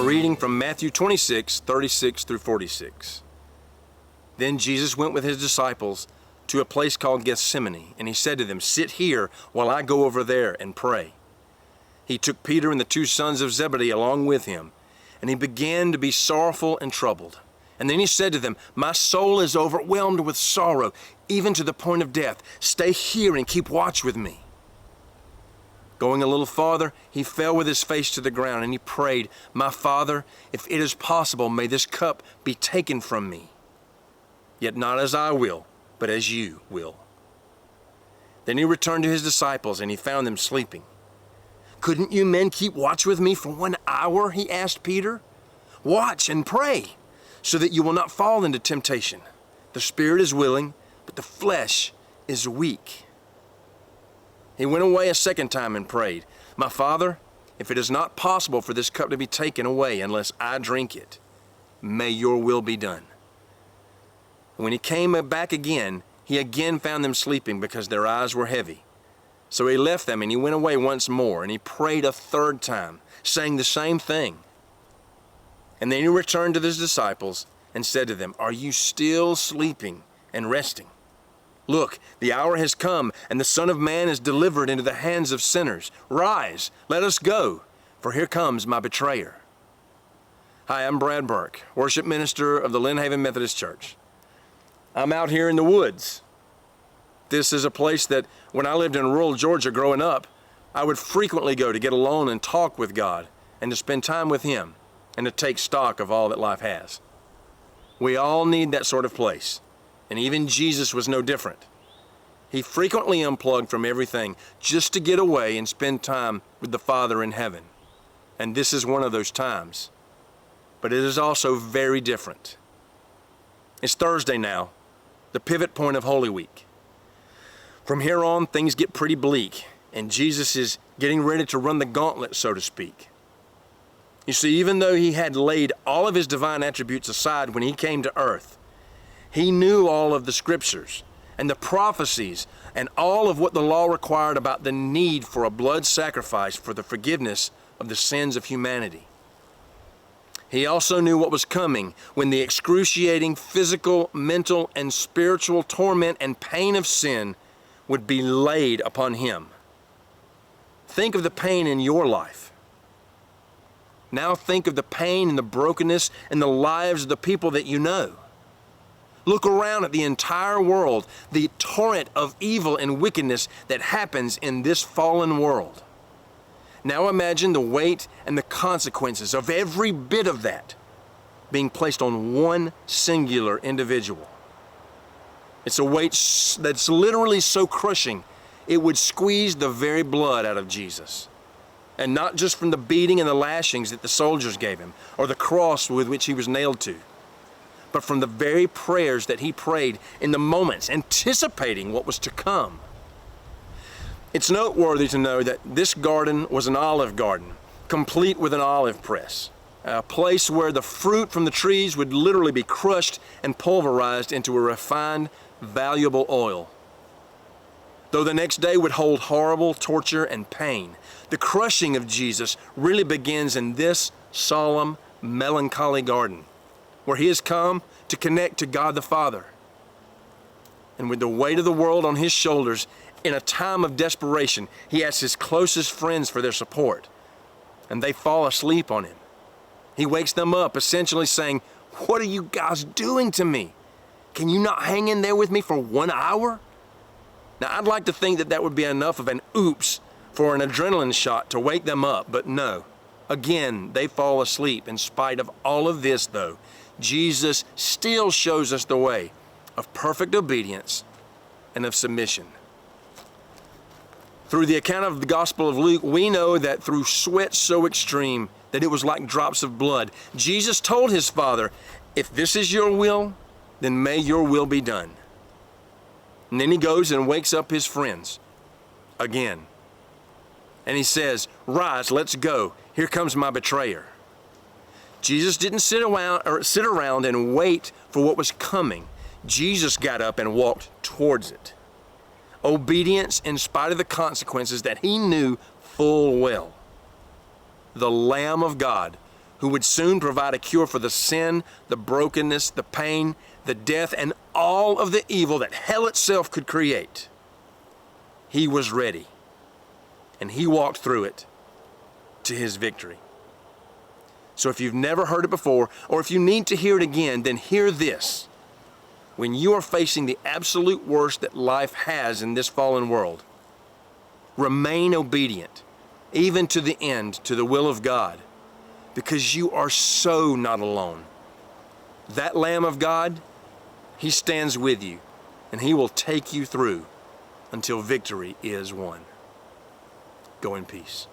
A reading from Matthew 26, 36 through 46. Then Jesus went with his disciples to a place called Gethsemane, and he said to them, "Sit here while I go over there and pray." He took Peter and the two sons of Zebedee along with him, and he began to be sorrowful and troubled. And then he said to them, "My soul is overwhelmed with sorrow, even to the point of death. Stay here and keep watch with me." Going a little farther, he fell with his face to the ground, and he prayed, "My Father, if it is possible, may this cup be taken from me. Yet not as I will, but as you will." Then he returned to his disciples, and he found them sleeping. "Couldn't you men keep watch with me for 1 hour?" he asked Peter. "Watch and pray, so that you will not fall into temptation. The spirit is willing, but the flesh is weak." He went away a second time and prayed, "My Father, if it is not possible for this cup to be taken away unless I drink it, may your will be done." When he came back again, he again found them sleeping because their eyes were heavy. So he left them and he went away once more, and he prayed a third time, saying the same thing. And then he returned to his disciples and said to them, "Are you still sleeping and resting? Look, the hour has come, and the Son of Man is delivered into the hands of sinners. Rise, let us go, for here comes my betrayer." Hi, I'm Brad Burke, worship minister of the Lynn Haven Methodist Church. I'm out here in the woods. This is a place that when I lived in rural Georgia growing up, I would frequently go to get alone and talk with God and to spend time with Him and to take stock of all that life has. We all need that sort of place. And even Jesus was no different. He frequently unplugged from everything just to get away and spend time with the Father in heaven. And this is one of those times. But it is also very different. It's Thursday now, the pivot point of Holy Week. From here on, things get pretty bleak, and Jesus is getting ready to run the gauntlet, so to speak. You see, even though he had laid all of his divine attributes aside when he came to earth, he knew all of the scriptures and the prophecies and all of what the law required about the need for a blood sacrifice for the forgiveness of the sins of humanity. He also knew what was coming when the excruciating physical, mental, and spiritual torment and pain of sin would be laid upon him. Think of the pain in your life. Now think of the pain and the brokenness in the lives of the people that you know. Look around at the entire world, the torrent of evil and wickedness that happens in this fallen world. Now imagine the weight and the consequences of every bit of that being placed on one singular individual. It's a weight that's literally so crushing, it would squeeze the very blood out of Jesus. And not just from the beating and the lashings that the soldiers gave him, or the cross with which he was nailed to, but from the very prayers that he prayed in the moments anticipating what was to come. It's noteworthy to know that this garden was an olive garden, complete with an olive press, a place where the fruit from the trees would literally be crushed and pulverized into a refined, valuable oil. Though the next day would hold horrible torture and pain, the crushing of Jesus really begins in this solemn, melancholy garden, where he has come to connect to God the Father. And with the weight of the world on his shoulders, in a time of desperation, he asks his closest friends for their support, and they fall asleep on him. He wakes them up, essentially saying, "What are you guys doing to me? Can you not hang in there with me for 1 hour?" Now, I'd like to think that that would be enough of an oops for an adrenaline shot to wake them up, but no. Again, they fall asleep. In spite of all of this, though, Jesus still shows us the way of perfect obedience and of submission. Through the account of the Gospel of Luke, we know that through sweat so extreme that it was like drops of blood, Jesus told his Father, "If this is your will, then may your will be done." And then he goes and wakes up his friends again. And he says, "Rise, let's go. Here comes my betrayer." Jesus didn't sit around and wait for what was coming. Jesus got up and walked towards it. Obedience in spite of the consequences that he knew full well. The Lamb of God who would soon provide a cure for the sin, the brokenness, the pain, the death, and all of the evil that hell itself could create. He was ready, and he walked through it to his victory. So if you've never heard it before, or if you need to hear it again, then hear this. When you are facing the absolute worst that life has in this fallen world, remain obedient, even to the end, to the will of God, because you are so not alone. That Lamb of God, he stands with you, and he will take you through until victory is won. Go in peace.